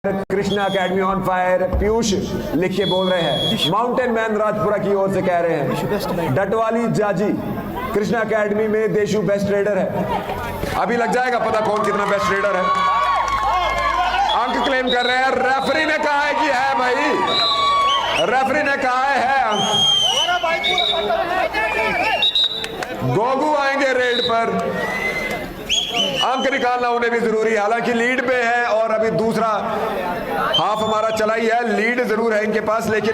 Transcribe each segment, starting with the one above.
Krishna academy on fire Piyush लिख के बोल रहे हैं। माउंटेन मैन राजपुरा की ओर से कह रहे हैं डटवाली जाजी कृष्णा अकेडमी में देशु बेस्ट रेडर है। अभी लग जाएगा पता कौन कितना बेस्ट रेडर है। अंक क्लेम कर रहे हैं। रेफरी ने कहा है कि है भाई, रेफरी ने कहा है अंक। गोगू आएंगे रेड पर, अंक निकालना उन्हें भी जरूरी है। हालांकि लीड पे है और अभी दूसरा हाफ हमारा चला ही है। लीड जरूर है इनके पास, लेकिन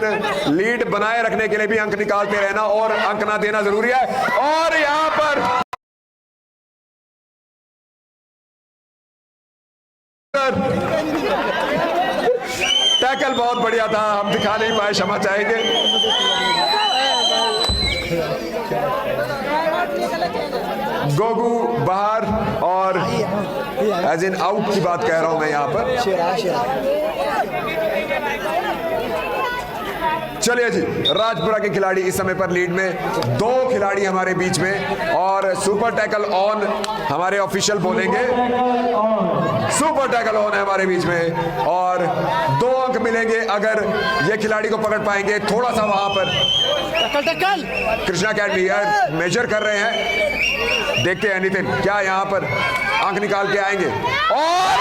लीड बनाए रखने के लिए भी अंक निकालते रहना और अंक ना देना जरूरी है। और यहां पर टैकल बहुत बढ़िया था, हम दिखा नहीं पाए, क्षमा चाहेंगे। गोगू बाहर और एज इन आउट की बात कह रहा हूं मैं यहां पर। चलिए जी, राजपुरा के खिलाड़ी इस समय पर लीड में, दो खिलाड़ी हमारे बीच में और सुपर टैकल ऑन हमारे ऑफिशियल बोलेंगे। सुपर टैकल ऑन है हमारे बीच में और 2 अंक मिलेंगे अगर ये खिलाड़ी को पकड़ पाएंगे। थोड़ा सा वहां पर कृष्णा अकेडमी मेजर कर रहे हैं, देखते हैं नितिन क्या यहां पर अंक निकाल के आएंगे। और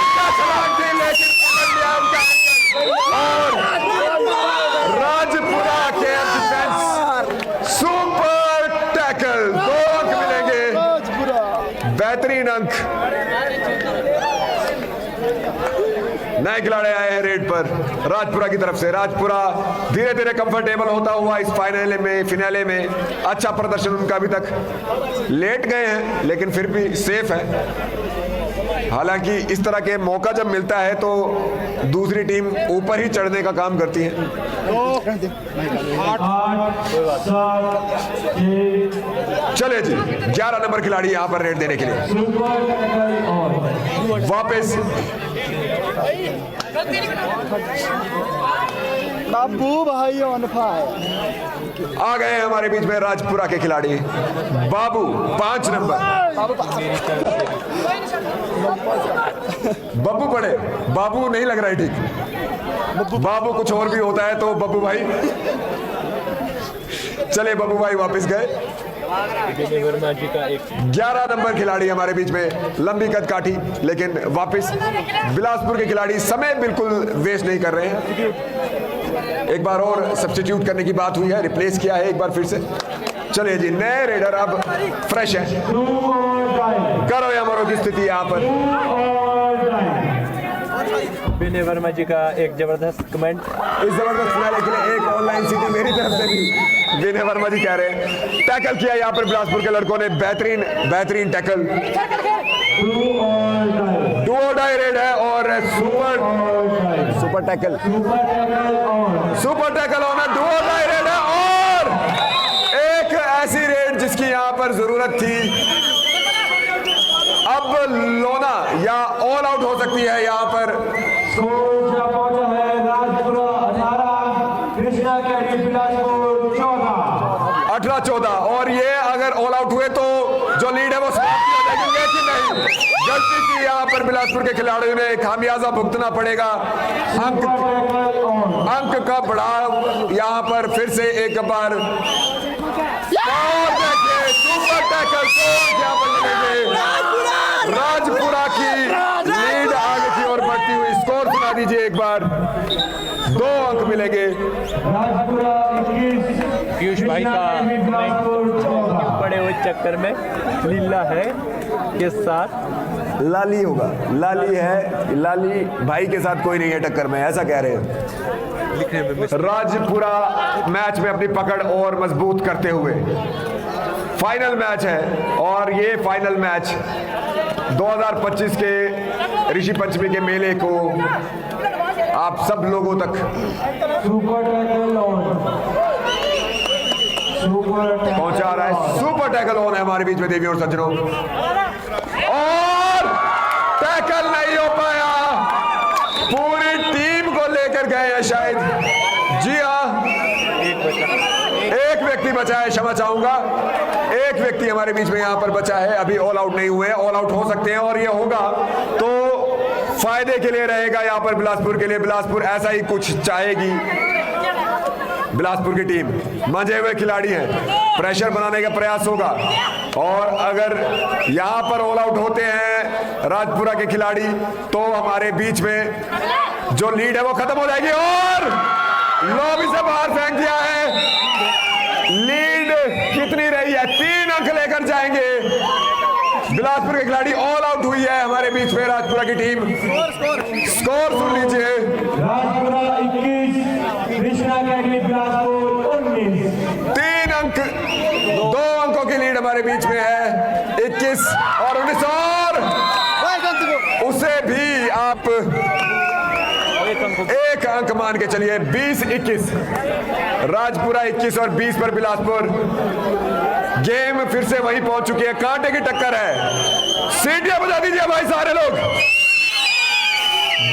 राजपुरा के डिफेंस सुपर टैकल, 2 अंक मिलेंगे, बेहतरीन अंक। नए खिलाड़ी आए हैं रेड पर राजपुरा की तरफ से। राजपुरा धीरे धीरे कंफर्टेबल होता हुआ इस फिनाले में अच्छा प्रदर्शन उनका अभी तक, लेट गए हैं लेकिन फिर भी सेफ है। हालांकि इस तरह के मौका जब मिलता है तो दूसरी टीम ऊपर ही चढ़ने का काम करती है। चले जी, 11 नंबर खिलाड़ी यहां पर रेड देने के लिए वापस बाबू भाई ऑन फायर आ गए हमारे बीच में राजपुरा के खिलाड़ी बाबू 5 नंबर। बब्बू पड़े, बाबू नहीं लग रहा है ठीक, बाबू कुछ और भी होता है तो बब्बू भाई। चले बब्बू भाई वापस गए। 11 नंबर खिलाड़ी हमारे बीच में, लंबी कद काठी लेकिन वापस बिलासपुर के खिलाड़ी समय बिल्कुल वेस्ट नहीं कर रहे हैं। एक बार और सब्स्टिट्यूट करने की बात हुई है, रिप्लेस किया है एक बार फिर से। चलिए जी, नए रेडर अब फ्रेश है। करो या मरो की स्थिति यहाँ पर। विनय वर्मा जी का एक जबरदस्त कमेंट। इस जबरदस्त फिनाले के लिए एक ऑनलाइन सिटी मेरी तरफ से भी विनय वर्मा जी कह रहे हैं। टैकल किया यहाँ पर बिलासपुर के लड़कों ने, बेहतरीन टैकल। डू और डाई रेड है और सुपर टैकल होना, डू और डाई रेड है और एक ऐसी रेड जिसकी यहाँ पर जरूरत थी। अब लोना या ऑल आउट हो सकती है यहाँ पर। पहुंचा है राजपुरा 18, कृष्णा अकेडमी बिलासपुर 18-14 और ये अगर ऑल आउट हुए तो जो लीड है वो समाप्त हो जाएगी, लेकिन नहीं, गलती की यहाँ पर बिलासपुर के खिलाड़ियों ने, खामियाजा भुगतना पड़ेगा। अंक का बढ़ाव यहाँ पर फिर से एक बार। और देखिए सुपर टैकल यहाँ पर लगेंगे। राजपुरा की लीड आगे की ओर बढ़ती हुई, स्कोर सुना दीजिए एक बार। 2 अंक मिलेंगे। पीयूष भाई का पड़े हुए चक्कर में लीला है के साथ लाली होगा, लाली है, लाली भाई के साथ कोई नहीं है टक्कर में, ऐसा कह रहे हैं। लिखने में राजपुरा मैच में अपनी पकड़ और मजबूत करते हुए फाइनल मैच है और ये फाइनल मैच 2025 के ऋषि पंचमी के मेले को आप सब लोगों तक पहुंचा रहा है। सुपर टैकल ऑन है हमारे बीच में देवी और सज्जनों, और टैकल नहीं हो पाया। पूरी टीम को लेकर गए हैं शायद। जी हाँ, एक व्यक्ति बचा है, क्षमा चाहूंगा, एक व्यक्ति हमारे बीच में यहां पर बचा है, अभी ऑल आउट नहीं हुए, ऑल आउट हो सकते हैं और ये होगा तो फायदे के लिए रहेगा यहाँ पर बिलासपुर के लिए। बिलासपुर ऐसा ही कुछ चाहेगी। बिलासपुर की टीम मंजे हुए खिलाड़ी हैं, प्रेशर बनाने का प्रयास होगा और अगर यहां पर ऑल आउट होते हैं राजपुरा के खिलाड़ी तो हमारे बीच में जो लीड है वो खत्म हो जाएगी। और लॉबी से बाहर फेंक दिया है। लीड कितनी रही है? 3 अंक लेकर जाएंगे। बिलासपुर के खिलाड़ी ऑल आउट हुई है हमारे बीच में राजपुरा की टीम। स्कोर सुन लीजिए। राजपुरा 21, कृष्णा अकेडमी बिलासपुर 19। 3 अंक, 2 अंकों की लीड हमारे बीच में है। 21 और 19 और उसे भी आप 1 अंक मान के चलिए। 20-21 राजपुरा 21 और 20 पर बिलासपुर। गेम फिर से वहीं पहुंच चुकी है, कांटे की टक्कर है। सीटियां बजा दीजिए भाई सारे लोग।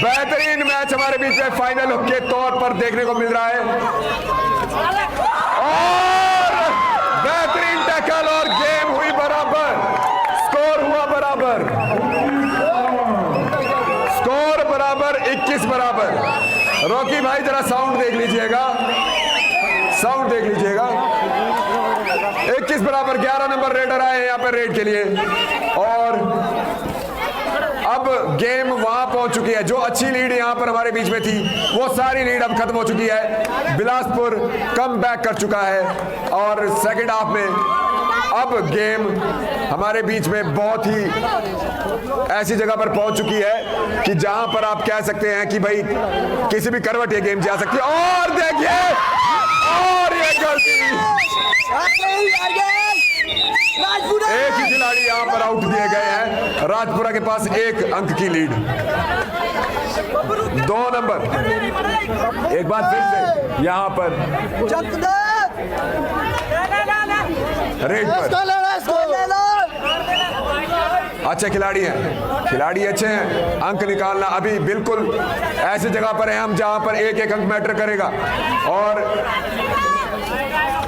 बेहतरीन मैच हमारे बीच में फाइनल के तौर पर देखने को मिल रहा है और बेहतरीन टैकल और गेम हुई बराबर। स्कोर हुआ बराबर, स्कोर बराबर 21 बराबर। रॉकी भाई जरा साउंड देख लीजिएगा, साउंड देख लीजिएगा। 21 बराबर। 11 नंबर रेडर आए हैं यहाँ पर रेड के लिए और अब गेम वहां पहुंच चुकी है। जो अच्छी लीड यहां पर हमारे बीच में थी वो सारी लीड अब खत्म हो चुकी है। बिलासपुर कम बैक कर चुका है और सेकंड हाफ में अब गेम हमारे बीच में बहुत ही ऐसी जगह पर पहुंच चुकी है कि जहां पर आप कह सकते हैं कि भाई किसी भी करवट ये गेम जा सकती है। और देखिए, और ये गलती, एक ही खिलाड़ी यहां पर आउट दिए गए हैं। राजपुरा के पास 1 अंक की लीड। 2 नंबर एक बार फिर से यहां पर रेड पर अच्छे खिलाड़ी हैं, खिलाड़ी अच्छे हैं। अंक निकालना अभी बिल्कुल ऐसी जगह पर है हम जहां पर 1-1 अंक मैटर करेगा और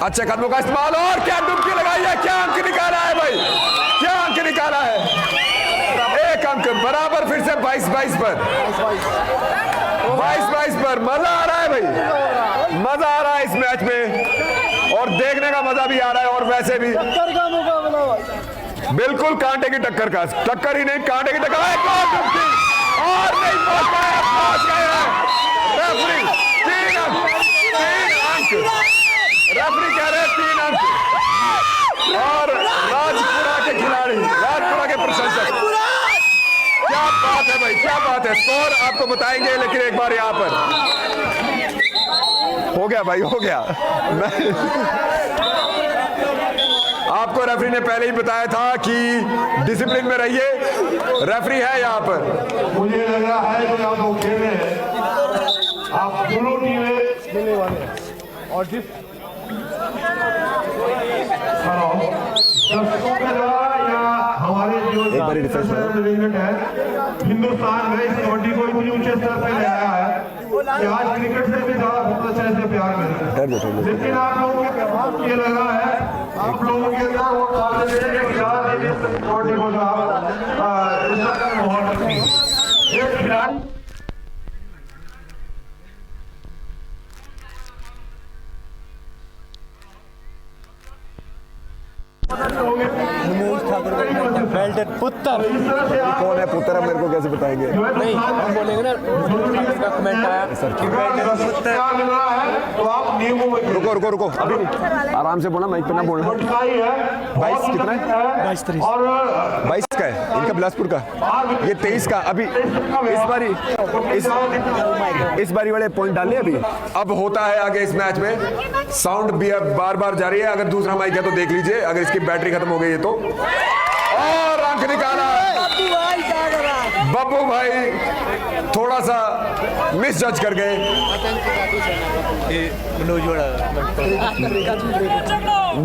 अच्छे कदमों का इस्तेमाल। और क्या डुबकी लगाई है, क्या अंक निकाला है भाई, क्या अंक निकाला है। 1 अंक बराबर फिर से 22-22 पर, 22-22 पर। मजा आ रहा है भाई, मजा आ रहा है इस मैच में और देखने का मजा भी आ रहा है। और वैसे भी बिल्कुल कांटे की टक्कर का, टक्कर ही नहीं कांटे की टक्कर। और नहीं पहुंच गए, पहुंच गए रेफरी। 3 अंक, 3 अंक रेफरी कह रहे हैं 3 अंक। और राजपुरा के खिलाड़ी, राजपुरा के प्रशंसक, क्या बात है भाई, क्या बात है। स्कोर आपको बताएंगे लेकिन एक बार यहाँ पर हो गया भाई, हो गया। आपको रेफरी ने पहले ही बताया था कि डिसिप्लिन में रहिए। रेफरी है यहाँ पर। मुझे लग रहा है कि आप लोग खेल रहे हैं, आप दोनों टीमें और जिस दर्शकों के द्वारा या हमारे जो मैनेजमेंट है हिंदुस्तान में इस कबड्डी को इतनी ऊंचे स्तर पर ले आया है कि आज क्रिकेट से भी ज्यादा बहुत अच्छा से प्यार मिल रहा है। लेकिन आप लोगों के ये लगा है, आप लोगों के अंदर वो कबड्डी को माहौल रखनी एक खिलाड़ी पुत्र कौन है पुत्र, मेरे को कैसे बताएंगे? नहीं, हम बोलेंगे ना। कमेंट आया तो आप नियमों में रुको रुको रुको, अभी नहीं, आराम से बोलना, माइक पे ना बोलना। 22 कितना है? 22 और 22 का है इनका, बिलासपुर का। ये 23 का। अभी इस बारी वाले पॉइंट डाले अभी। अब होता है आगे इस मैच में, साउंड भी अब बार बार जारी है। अगर दूसरा माइक है तो देख लीजिए, अगर इसकी बैटरी खत्म हो गई है तो। और अंक निकाला बब्बू भाई, थोड़ा सा मिस जज कर गए।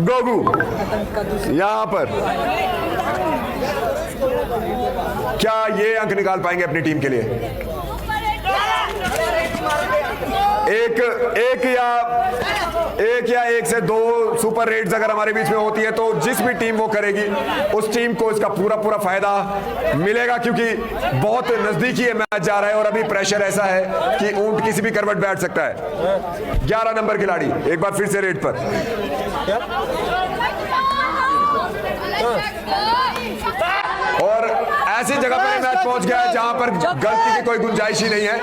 गोगू यहां पर क्या ये अंक निकाल पाएंगे अपनी टीम के लिए? एक या 1 से 2 सुपर सुपर रेड्स अगर हमारे बीच में होती है तो जिस भी टीम वो करेगी उस टीम को इसका पूरा फायदा मिलेगा, क्योंकि बहुत नजदीकी ये मैच जा रहा है और अभी प्रेशर ऐसा है कि ऊंट किसी भी करवट बैठ सकता है। 11 नंबर खिलाड़ी एक बार फिर से रेड पर। और ऐसी जगह पर मैच पहुंच गया है जहां पर गलती की कोई गुंजाइश ही नहीं है।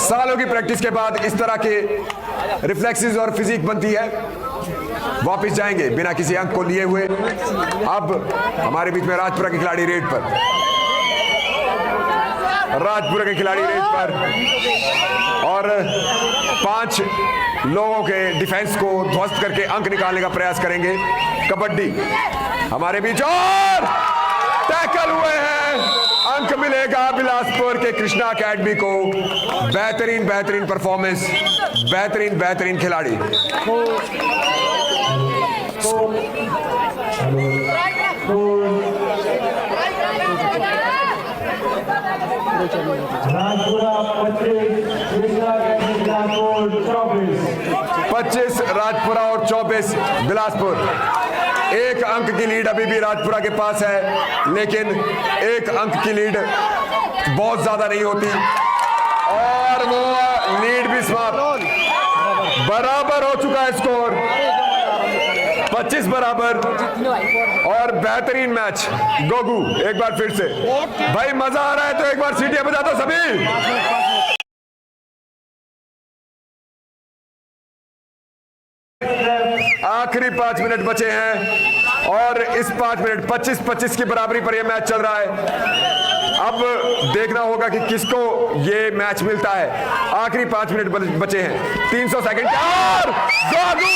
सालों की प्रैक्टिस के बाद इस तरह के रिफ्लेक्सेस और फिजिक बनती है। वापस जाएंगे बिना किसी अंक को लिए हुए। अब हमारे बीच में राजपुरा के खिलाड़ी रेड पर, राजपुरा के खिलाड़ी रेड पर, और 5 लोगों के डिफेंस को ध्वस्त करके अंक निकालने का प्रयास करेंगे। कबड्डी हमारे बीच और टैकल हुए हैं। अंक मिलेगा बिलासपुर के कृष्णा एकेडमी को। बेहतरीन परफॉर्मेंस, बेहतरीन खिलाड़ी। राजपुरा 25 राजपुरा और 24 बिलासपुर। एक अंक की लीड अभी भी राजपुरा के पास है, लेकिन एक अंक की लीड बहुत ज्यादा नहीं होती और वो लीड भी समाप्त। बराबर हो चुका है स्कोर, 25 बराबर। और बेहतरीन मैच। गोगू एक बार फिर से भाई, मजा आ रहा है तो एक बार सीटियां बजा दो सभी। आखिरी 5 मिनट बचे हैं और इस 5 मिनट 25-25 की बराबरी पर यह मैच चल रहा है। अब देखना होगा कि किसको ये मैच मिलता है। आखिरी 5 मिनट बचे हैं, 300 सेकंड और गोगू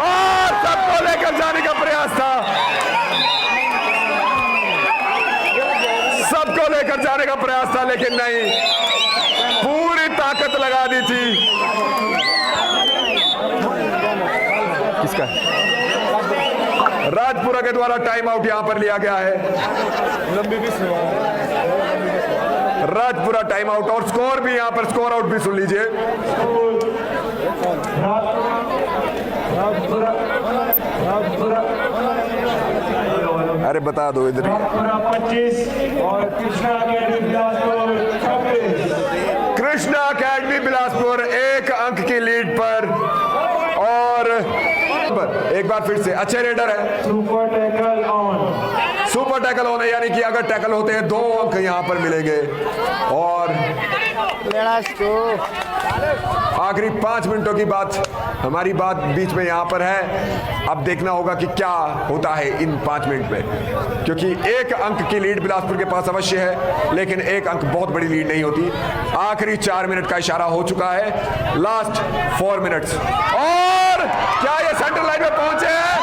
और सबको लेकर जाने का प्रयास था, सबको लेकर जाने का प्रयास था, लेकिन नहीं, पूरी ताकत लगा दी थी। किसका? राजपुरा के द्वारा टाइम आउट यहां पर लिया गया है। राजपुरा टाइम आउट और स्कोर भी यहां पर, स्कोर आउट भी सुन लीजिए। अरे बता दो इधर। 25 और कृष्णा अकेडमी बिलासपुर 26। कृष्णा अकेडमी बिलासपुर 1 अंक की लीड पर। और एक बार फिर से अच्छे रेडर है। Super tackle on, super tackle on है, यानी कि अगर टैकल होते हैं 2 अंक यहां पर मिलेंगे। और आखिरी 5 मिनटों की बात, हमारी बात बीच में यहां पर है। अब देखना होगा कि क्या होता है इन 5 मिनट में, क्योंकि 1 अंक की लीड बिलासपुर के पास अवश्य है, लेकिन 1 अंक बहुत बड़ी लीड नहीं होती। आखिरी 4 मिनट का इशारा हो चुका है, लास्ट 4 मिनट्स। और क्या ये सेंटर लाइन में पहुंचे हैं?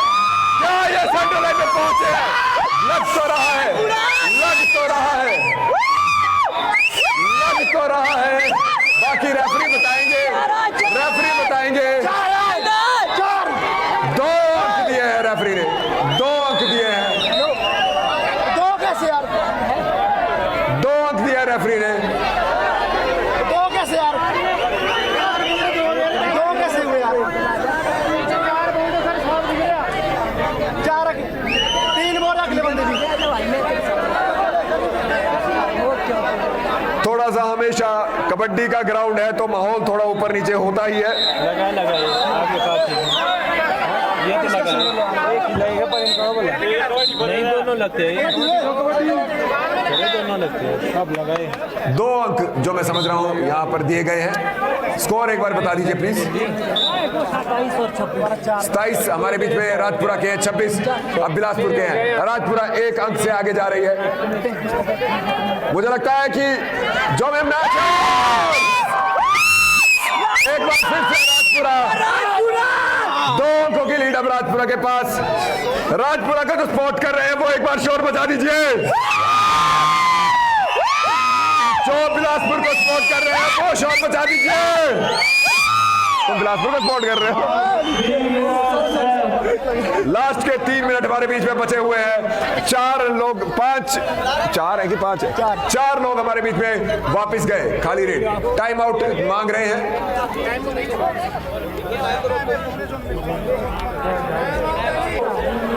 क्या ये सेंटर लाइन में पहुंचे हैं? लग तो रहा है, लग तो रहा है, लग तो रहा है। बाकी रेफरी बताएंगे, रेफरी बताएंगे। 2 अंक दिए हैं रेफरी ने, 2 अंक दिए हैं। 2 कैसे यार? 2 अंक दिया रेफरी ने। 2 कैसे यार? 2 कैसे हुए यार? 4 3 बोल अगले बंदे भी। थोड़ा सा हमेशा कबड्डी का ग्राउंड है तो माहौल थोड़ा ऊपर नीचे होता ही है। लगा आपके पास ये तो लगा एक लगेगा पर इनका बोला नहीं, दोनों लगते हैं, दोनों लगते हैं, सब लगाए। 2 अंक जो मैं समझ रहा हूं यहां पर दिए गए हैं। स्कोर एक बार बता दीजिए प्लीज। 27 हमारे बीच में राजपुरा के हैं, 26 अब बिलासपुर के हैं। राजपुरा 1 अंक से आगे जा रही है। मुझे लगता है कि जो मैं मैच एक बार फिर से राजपुरा 2 अंकों की लीड अब राजपुरा के पास। राजपुरा का जो स्पॉट कर रहे हैं वो एक बार शोर बजा दीजिए। जो बिलासपुर को सपोर्ट कर रहे हैं वो शोर बजा दीजिए। तुम बिलासपुर को सपोर्ट कर रहे हो। लास्ट के 3 मिनट हमारे बीच में बचे हुए हैं। 4 लोग 5 4 है कि 5 है? 4 लोग हमारे बीच में वापस गए खाली रेड। टाइम आउट मांग रहे हैं।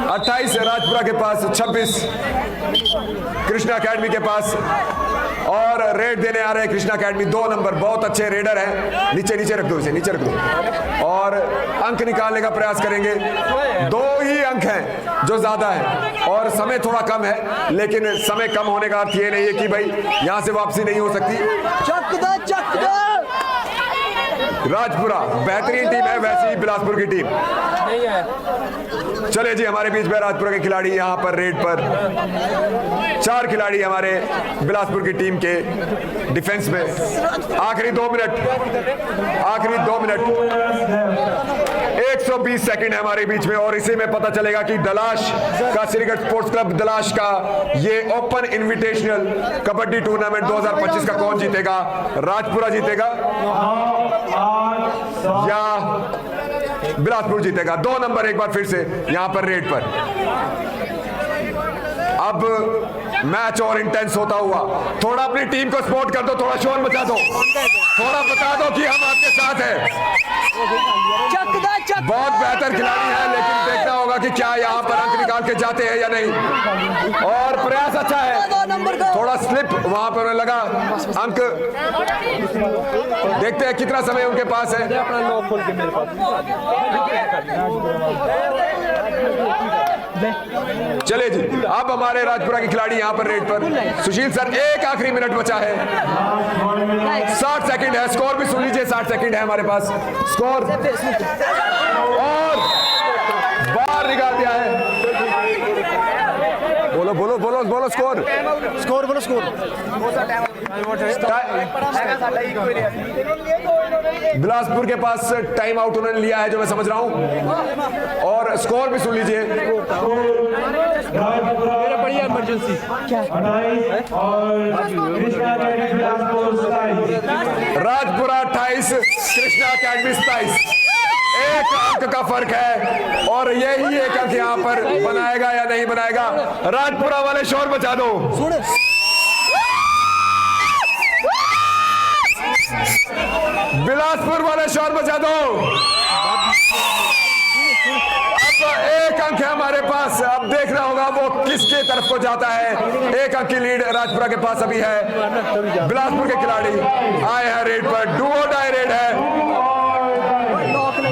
28 है राजपुरा के पास, 26 कृष्णा अकेडमी के पास, और रेड देने आ रहे हैं कृष्णा अकेडमी। 2 नंबर, बहुत अच्छे रेडर हैं। नीचे नीचे रख दो, इसे नीचे रख दो, और अंक निकालने का प्रयास करेंगे। 2 ही अंक हैं जो ज्यादा है, और समय थोड़ा कम है, लेकिन समय कम होने का अर्थ ये नहीं है कि भाई यहां से वापसी नहीं हो सकती। चक दो। राजपुरा बेहतरीन टीम है, वैसी ही बिलासपुर की टीम। चले जी, हमारे बीच में राजपुरा के खिलाड़ी यहाँ पर रेड पर 4 खिलाड़ी हमारे बिलासपुर की टीम के डिफेंस में। आखिरी 2 मिनट, 120 सेकंड है हमारे बीच में, और इसी में पता चलेगा कि दलाश का श्रीगढ़ स्पोर्ट्स क्लब दलाश का ये ओपन इनविटेशनल कबड्डी टूर्नामेंट 2025 का कौन जीतेगा। राजपुरा जीतेगा या बिलासपुर जीतेगा। 2 नंबर एक बार फिर से यहां पर रेड पर। अब मैच और इंटेंस होता हुआ, थोड़ा अपनी टीम को सपोर्ट कर दो, थोड़ा शोर मचा दो, थोड़ा बता दो कि हम आपके साथ हैं। बहुत बेहतर खिलाड़ी हैं, लेकिन देखना होगा कि क्या यहाँ पर अंक निकाल के जाते हैं या नहीं। और प्रयास अच्छा है, थोड़ा स्लिप वहां पर लगा। अंक देखते हैं कितना समय उनके पास है। चले जी, अब हमारे राजपुरा के खिलाड़ी यहाँ पर रेड पर। सुशील सर, एक आखिरी मिनट बचा है, 60 सेकंड है। स्कोर भी सुन लीजिए, 60 सेकंड है हमारे पास स्कोर, और बाहर निकाल दिया है। बोलो बोलो बोलो बोलो, स्कोर बोलो स्कोर। बिलासपुर के पास टाइम आउट उन्होंने लिया है, जो मैं समझ रहा हूं, और स्कोर भी सुन लीजिए। बढ़िया इमरजेंसी राजपुरा 28, कृष्णा अकेडमी 27। 1 अंक का फर्क है, और यही 1 अंक यहाँ पर बनाएगा या नहीं बनाएगा। राजपुरा वाले शोर बचा दो। बिलासपुर वाले शोर बचा दो। अब 1 अंक है हमारे पास, अब देखना होगा वो किसके तरफ को जाता है। 1 अंक की लीड राजपुरा के पास अभी है। बिलासपुर के खिलाड़ी आए हैं रेड पर। डू और डाई रेड है,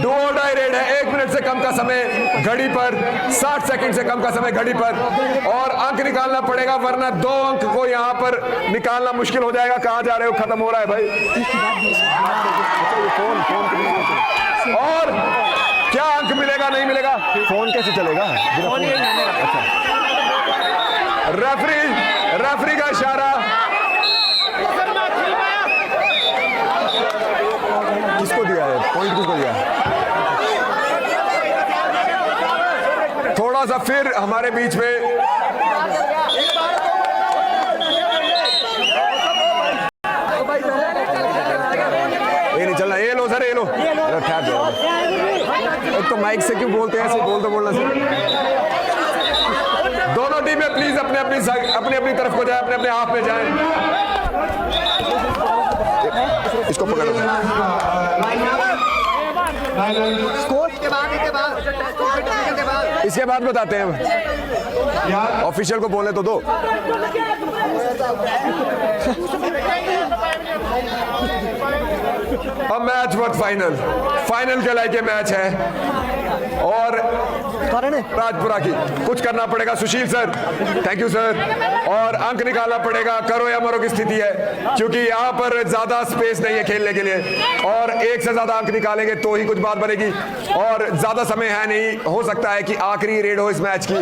डू और डाई रेड है। 1 मिनट से कम का समय घड़ी पर, 60 सेकंड से कम का समय घड़ी पर, और अंक निकालना पड़ेगा, वरना 2 अंक को यहाँ पर निकालना मुश्किल हो जाएगा। कहाँ जा रहे हो, खत्म हो रहा है भाई। और क्या अंक मिलेगा नहीं मिलेगा, फोन कैसे चलेगा। अच्छा, रेफरी का इशारा। किसको दिया है पॉइंट, किसको दिया है। थोड़ा सा फिर हमारे बीच में ये नहीं चलना। ये लो सर, ये लो, ठहर जाओ। एक तो माइक से क्यों बोलते हैं ऐसे, बोलना सर। दोनों टीमें प्लीज अपने अपनी तरफ को जाए, अपने हाथ में जाए। इसको पकड़ो। इसके बाद बताते हैं, ऑफिशियल को बोलने तो दो। अब मैच वर्थ फाइनल के लायक मैच है, और राजपुरा की कुछ करना पड़ेगा। सुशील सर, थैंक यू सर। और अंक निकालना पड़ेगा, करो या मरो की स्थिति है, क्योंकि यहाँ पर ज्यादा स्पेस नहीं है खेलने के लिए, और 1 से ज्यादा अंक निकालेंगे तो ही कुछ बात बनेगी, और ज्यादा समय है नहीं। हो सकता है कि आखिरी रेड हो इस मैच की,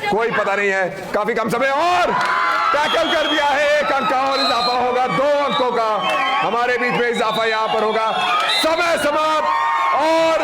कोई पता नहीं है। काफी कम समय, और टैकल कर दिया है। 1 अंक का और इजाफा होगा, 2 अंकों का हमारे बीच में इजाफा यहाँ पर होगा। समय समाप्त, और